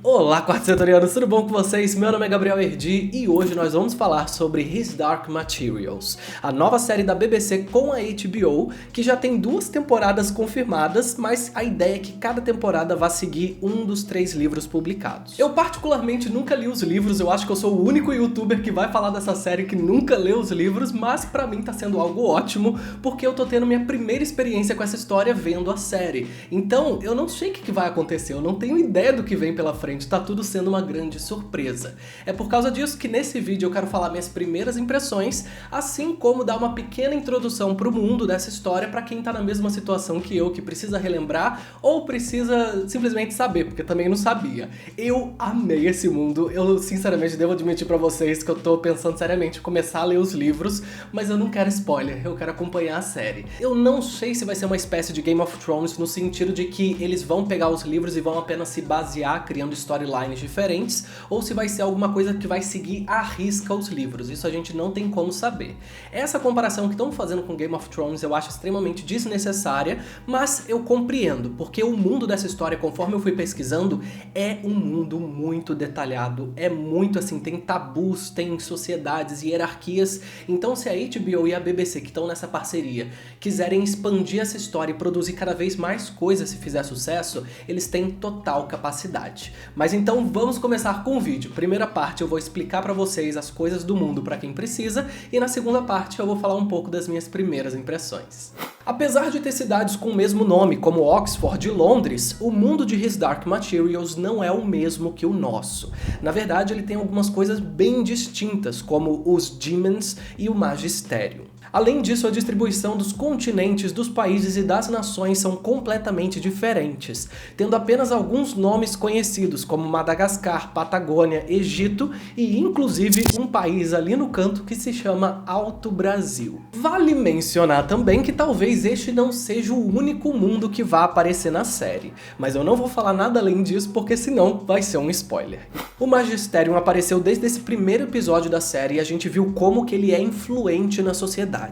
Olá, quartos setorianos, tudo bom com vocês? Meu nome é Gabriel Erdi e hoje nós vamos falar sobre His Dark Materials, a nova série da BBC com a HBO, que já tem 2 temporadas confirmadas, mas a ideia é que cada temporada vá seguir um dos 3 livros publicados. Eu particularmente nunca li os livros, eu acho que eu sou o único youtuber que vai falar dessa série que nunca leu os livros, mas pra mim tá sendo algo ótimo, porque eu tô tendo minha primeira experiência com essa história vendo a série. Então, eu não sei o que vai acontecer, eu não tenho ideia do que vem pela frente. Tá tudo sendo uma grande surpresa. É por causa disso que nesse vídeo eu quero falar minhas primeiras impressões, assim como dar uma pequena introdução pro mundo dessa história pra quem tá na mesma situação que eu, que precisa relembrar ou precisa simplesmente saber, porque também não sabia. Eu amei esse mundo, eu sinceramente devo admitir pra vocês que eu tô pensando seriamente em começar a ler os livros, mas eu não quero spoiler, eu quero acompanhar a série. Eu não sei se vai ser uma espécie de Game of Thrones no sentido de que eles vão pegar os livros e vão apenas se basear criando storylines diferentes, ou se vai ser alguma coisa que vai seguir à risca os livros. Isso a gente não tem como saber. Essa comparação que estão fazendo com Game of Thrones eu acho extremamente desnecessária, mas eu compreendo, porque o mundo dessa história, conforme eu fui pesquisando, é um mundo muito detalhado, é muito assim, tem tabus, tem sociedades e hierarquias. Então se a HBO e a BBC, que estão nessa parceria, quiserem expandir essa história e produzir cada vez mais coisas se fizer sucesso, eles têm total capacidade. Mas então vamos começar com o vídeo. Primeira parte eu vou explicar pra vocês as coisas do mundo pra quem precisa, e na segunda parte eu vou falar um pouco das minhas primeiras impressões. Apesar de ter cidades com o mesmo nome, como Oxford e Londres, o mundo de His Dark Materials não é o mesmo que o nosso. Na verdade, ele tem algumas coisas bem distintas, como os Demons e o Magistério. Além disso, a distribuição dos continentes, dos países e das nações são completamente diferentes, tendo apenas alguns nomes conhecidos, como Madagascar, Patagônia, Egito e inclusive um país ali no canto que se chama Alto Brasil. Vale mencionar também que talvez este não seja o único mundo que vá aparecer na série, mas eu não vou falar nada além disso porque senão vai ser um spoiler. O Magisterium apareceu desde esse primeiro episódio da série e a gente viu como que ele é influente na sociedade.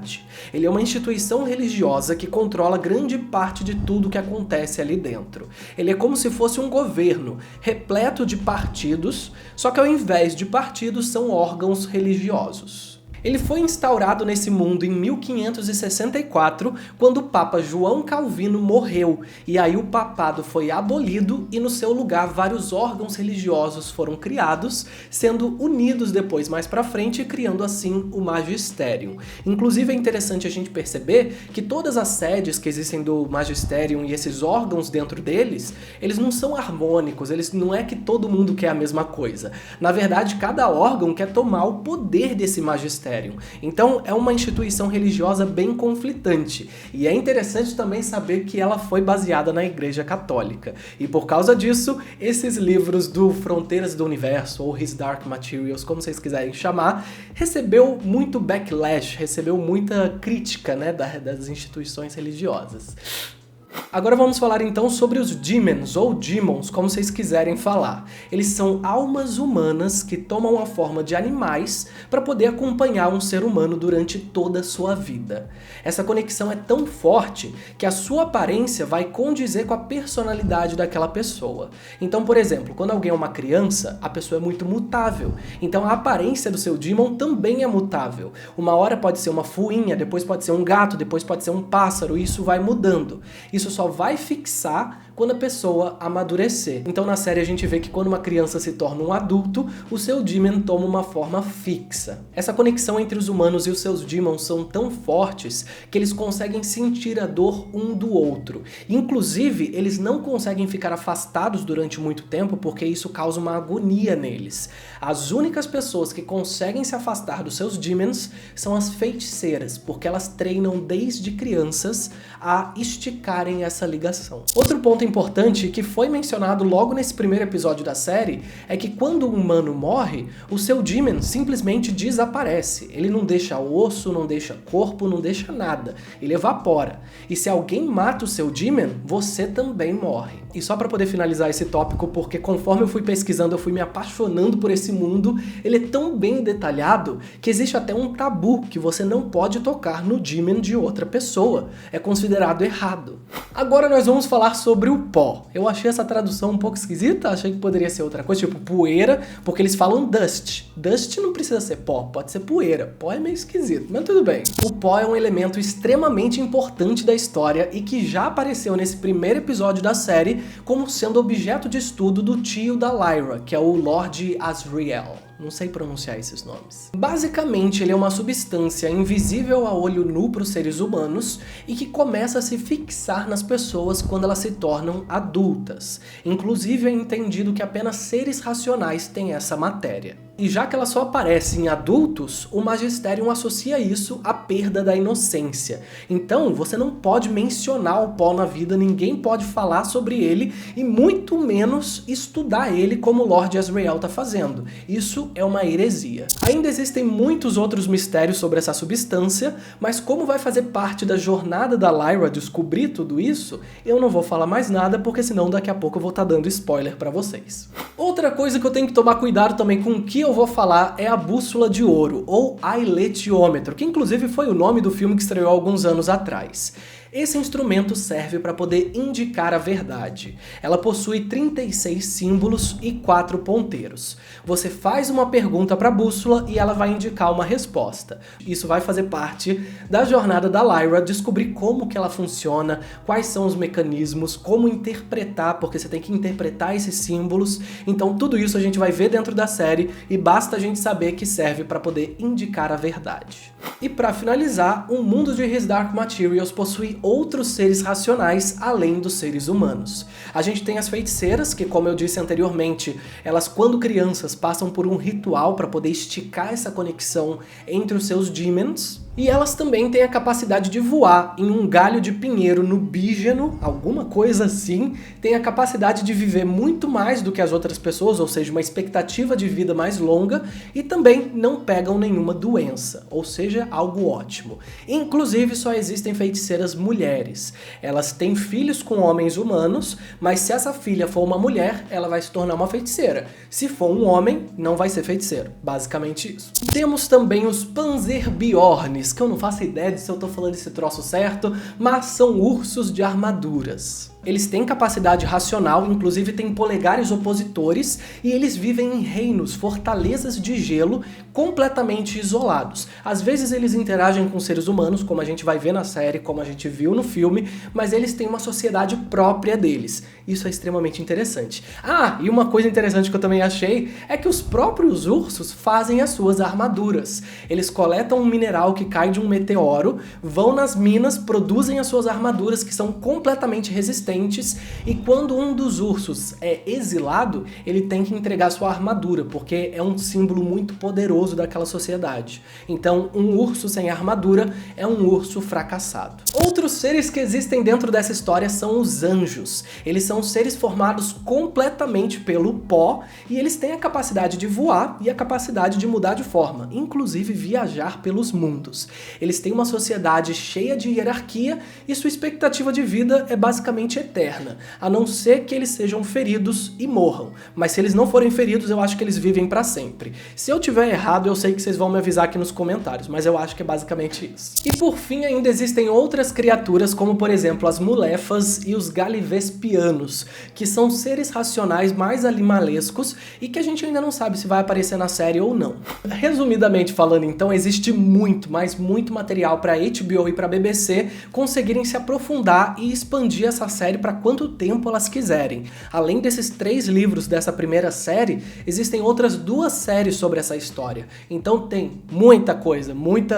Ele é uma instituição religiosa que controla grande parte de tudo que acontece ali dentro. Ele é como se fosse um governo, repleto de partidos, só que ao invés de partidos são órgãos religiosos. Ele foi instaurado nesse mundo em 1564, quando o Papa João Calvino morreu, e aí o papado foi abolido e no seu lugar vários órgãos religiosos foram criados, sendo unidos depois mais pra frente, criando assim o Magisterium. Inclusive é interessante a gente perceber que todas as sedes que existem do Magisterium e esses órgãos dentro deles, eles não são harmônicos, não é que todo mundo quer a mesma coisa. Na verdade, cada órgão quer tomar o poder desse Magisterium. Então é uma instituição religiosa bem conflitante, e é interessante também saber que ela foi baseada na Igreja Católica, e por causa disso, esses livros do Fronteiras do Universo, ou His Dark Materials, como vocês quiserem chamar, recebeu muito backlash, recebeu muita crítica, né, das instituições religiosas. Agora vamos falar então sobre os Demons, ou Demons, como vocês quiserem falar. Eles são almas humanas que tomam a forma de animais para poder acompanhar um ser humano durante toda a sua vida. Essa conexão é tão forte que a sua aparência vai condizer com a personalidade daquela pessoa. Então, por exemplo, quando alguém é uma criança, a pessoa é muito mutável. Então a aparência do seu Demon também é mutável. Uma hora pode ser uma fuinha, depois pode ser um gato, depois pode ser um pássaro, e isso vai mudando. Isso só vai fixar quando a pessoa amadurecer. Então na série a gente vê que quando uma criança se torna um adulto, o seu Demon toma uma forma fixa. Essa conexão entre os humanos e os seus Demons são tão fortes que eles conseguem sentir a dor um do outro. Inclusive, eles não conseguem ficar afastados durante muito tempo porque isso causa uma agonia neles. As únicas pessoas que conseguem se afastar dos seus Demons são as feiticeiras, porque elas treinam desde crianças a esticarem essa ligação. Outro ponto importante que foi mencionado logo nesse primeiro episódio da série é que quando um humano morre, o seu Demon simplesmente desaparece. Ele não deixa osso, não deixa corpo, não deixa nada. Ele evapora. E se alguém mata o seu Demon, você também morre. E só pra poder finalizar esse tópico, porque conforme eu fui pesquisando, eu fui me apaixonando por esse mundo, ele é tão bem detalhado que existe até um tabu que você não pode tocar no Demon de outra pessoa. É considerado errado. Agora nós vamos falar sobre o pó. Eu achei essa tradução um pouco esquisita, achei que poderia ser outra coisa, tipo poeira, porque eles falam dust. Dust não precisa ser pó, pode ser poeira. Pó é meio esquisito, mas tudo bem. O pó é um elemento extremamente importante da história e que já apareceu nesse primeiro episódio da série como sendo objeto de estudo do tio da Lyra, que é o Lord Asriel. Não sei pronunciar esses nomes. Basicamente, ele é uma substância invisível a olho nu para os seres humanos e que começa a se fixar nas pessoas quando elas se tornam adultas. Inclusive, é entendido que apenas seres racionais têm essa matéria. E já que ela só aparece em adultos, o Magisterium associa isso à perda da inocência. Então, você não pode mencionar o pó na vida, ninguém pode falar sobre ele e muito menos estudar ele como o Lord Asriel está fazendo. Isso é uma heresia. Ainda existem muitos outros mistérios sobre essa substância, mas como vai fazer parte da jornada da Lyra descobrir tudo isso, eu não vou falar mais nada, porque senão daqui a pouco eu vou estar dando spoiler pra vocês. Outra coisa que eu tenho que tomar cuidado também com o que eu vou falar é a bússola de ouro, ou ailetiômetro, que inclusive foi o nome do filme que estreou alguns anos atrás. Esse instrumento serve para poder indicar a verdade. Ela possui 36 símbolos e 4 ponteiros. Você faz uma pergunta para a bússola e ela vai indicar uma resposta. Isso vai fazer parte da jornada da Lyra, descobrir como que ela funciona, quais são os mecanismos, como interpretar, porque você tem que interpretar esses símbolos. Então tudo isso a gente vai ver dentro da série e basta a gente saber que serve para poder indicar a verdade. E para finalizar, o mundo de His Dark Materials possui outros seres racionais além dos seres humanos. A gente tem as feiticeiras, que como eu disse anteriormente, elas quando crianças passam por um ritual para poder esticar essa conexão entre os seus demons. E elas também têm a capacidade de voar em um galho de pinheiro nubígeno, alguma coisa assim, tem a capacidade de viver muito mais do que as outras pessoas, ou seja, uma expectativa de vida mais longa, e também não pegam nenhuma doença, ou seja, algo ótimo. Inclusive, só existem feiticeiras mulheres. Elas têm filhos com homens humanos, mas se essa filha for uma mulher, ela vai se tornar uma feiticeira. Se for um homem, não vai ser feiticeiro. Basicamente isso. Temos também os Panzerbjorns, que eu não faço ideia de se eu tô falando esse troço certo, mas são ursos de armaduras. Eles têm capacidade racional, inclusive têm polegares opositores, e eles vivem em reinos, fortalezas de gelo, completamente isolados. Às vezes eles interagem com seres humanos, como a gente vai ver na série, como a gente viu no filme, mas eles têm uma sociedade própria deles. Isso é extremamente interessante. Ah, e uma coisa interessante que eu também achei é que os próprios ursos fazem as suas armaduras. Eles coletam um mineral que cai de um meteoro, vão nas minas, produzem as suas armaduras que são completamente resistentes, e quando um dos ursos é exilado, ele tem que entregar sua armadura, porque é um símbolo muito poderoso daquela sociedade. Então, um urso sem armadura é um urso fracassado. Outros seres que existem dentro dessa história são os anjos. Eles são seres formados completamente pelo pó, e eles têm a capacidade de voar e a capacidade de mudar de forma, inclusive viajar pelos mundos. Eles têm uma sociedade cheia de hierarquia e sua expectativa de vida é basicamente eterna, a não ser que eles sejam feridos e morram. Mas se eles não forem feridos, eu acho que eles vivem pra sempre. Se eu tiver errado, eu sei que vocês vão me avisar aqui nos comentários, mas eu acho que é basicamente isso. E por fim, ainda existem outras criaturas, como por exemplo as mulefas e os galivespianos, que são seres racionais mais animalescos e que a gente ainda não sabe se vai aparecer na série ou não. Resumidamente falando, então, existe muito, mas muito material pra HBO e pra BBC conseguirem se aprofundar e expandir essa série para quanto tempo elas quiserem. Além desses 3 livros dessa primeira série, existem outras 2 séries sobre essa história. Então tem muita coisa, muito,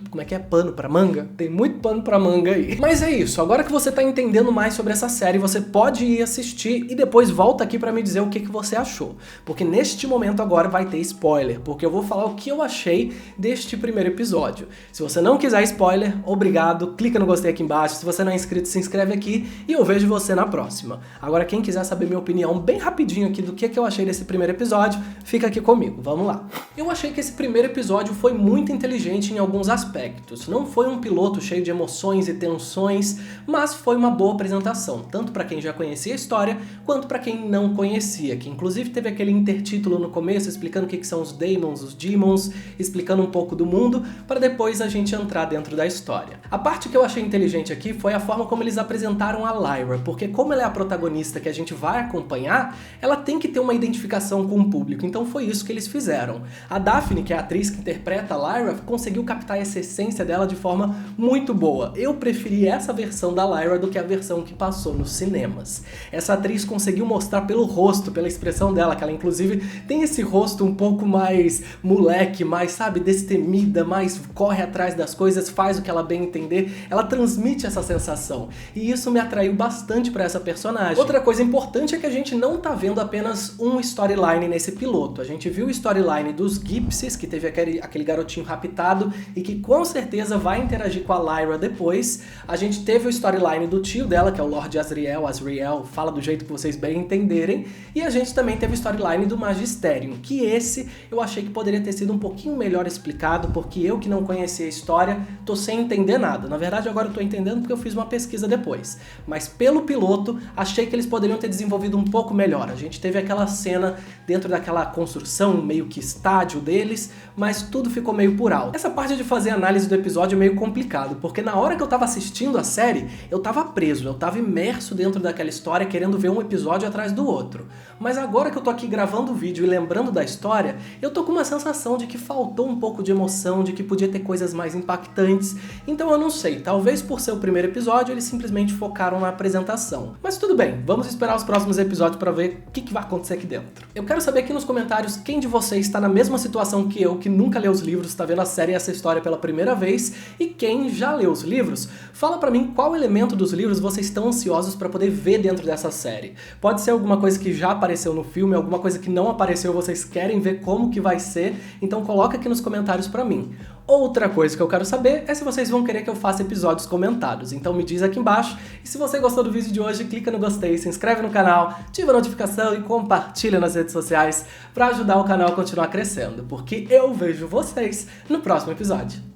como é que é? Pano pra manga? Tem muito pano pra manga aí. Mas é isso, agora que você tá entendendo mais sobre essa série, você pode ir assistir e depois volta aqui pra me dizer o que você achou. Porque neste momento agora vai ter spoiler, porque eu vou falar o que eu achei deste primeiro episódio. Se você não quiser spoiler, obrigado, clica no gostei aqui embaixo. Se você não é inscrito, se inscreve aqui e eu vejo você na próxima. Agora, quem quiser saber minha opinião bem rapidinho aqui do que eu achei desse primeiro episódio, fica aqui comigo, vamos lá. Eu achei que esse primeiro episódio foi muito inteligente em alguns aspectos. Não foi um piloto cheio de emoções e tensões, mas foi uma boa apresentação, tanto para quem já conhecia a história, quanto para quem não conhecia, que inclusive teve aquele intertítulo no começo explicando o que são os daemons, os demons, explicando um pouco do mundo, para depois a gente entrar dentro da história. A parte que eu achei inteligente aqui foi a forma como eles apresentaram a Lyra. Lyra, porque como ela é a protagonista que a gente vai acompanhar, ela tem que ter uma identificação com o público, então foi isso que eles fizeram. A Daphne, que é a atriz que interpreta a Lyra, conseguiu captar essa essência dela de forma muito boa. Eu preferi essa versão da Lyra do que a versão que passou nos cinemas. Essa atriz conseguiu mostrar pelo rosto, pela expressão dela, que ela inclusive tem esse rosto um pouco mais moleque, mais, sabe, destemida, mais corre atrás das coisas, faz o que ela bem entender, ela transmite essa sensação. E isso me atraiu bastante pra essa personagem. Outra coisa importante é que a gente não tá vendo apenas um storyline nesse piloto. A gente viu o storyline dos Gypsies, que teve aquele garotinho raptado e que com certeza vai interagir com a Lyra depois. A gente teve o storyline do tio dela, que é o Lord Asriel, fala do jeito que vocês bem entenderem. E a gente também teve o storyline do Magisterium, que esse eu achei que poderia ter sido um pouquinho melhor explicado, porque eu que não conhecia a história, tô sem entender nada. Na verdade agora eu tô entendendo porque eu fiz uma pesquisa depois. Mas pelo piloto, achei que eles poderiam ter desenvolvido um pouco melhor. A gente teve aquela cena dentro daquela construção, meio que estádio deles, mas tudo ficou meio por alto. Essa parte de fazer análise do episódio é meio complicado, porque na hora que eu tava assistindo a série, eu tava preso, eu tava imerso dentro daquela história, querendo ver um episódio atrás do outro. Mas agora que eu tô aqui gravando o vídeo e lembrando da história, eu tô com uma sensação de que faltou um pouco de emoção, de que podia ter coisas mais impactantes. Então eu não sei, talvez por ser o primeiro episódio, eles simplesmente focaram na apresentação. Mas tudo bem, vamos esperar os próximos episódios pra ver o que vai acontecer aqui dentro. Eu quero saber aqui nos comentários quem de vocês está na mesma situação que eu, que nunca leu os livros, está vendo a série e essa história pela primeira vez, e quem já leu os livros, fala pra mim qual elemento dos livros vocês estão ansiosos pra poder ver dentro dessa série. Pode ser alguma coisa que já apareceu no filme, alguma coisa que não apareceu, vocês querem ver como que vai ser, então coloca aqui nos comentários pra mim. Outra coisa que eu quero saber é se vocês vão querer que eu faça episódios comentados, então me diz aqui embaixo, e se você gostou do vídeo de hoje, clica no gostei, se inscreve no canal, ativa a notificação e compartilha nas redes sociais pra ajudar o canal a continuar crescendo, porque eu vejo vocês no próximo episódio.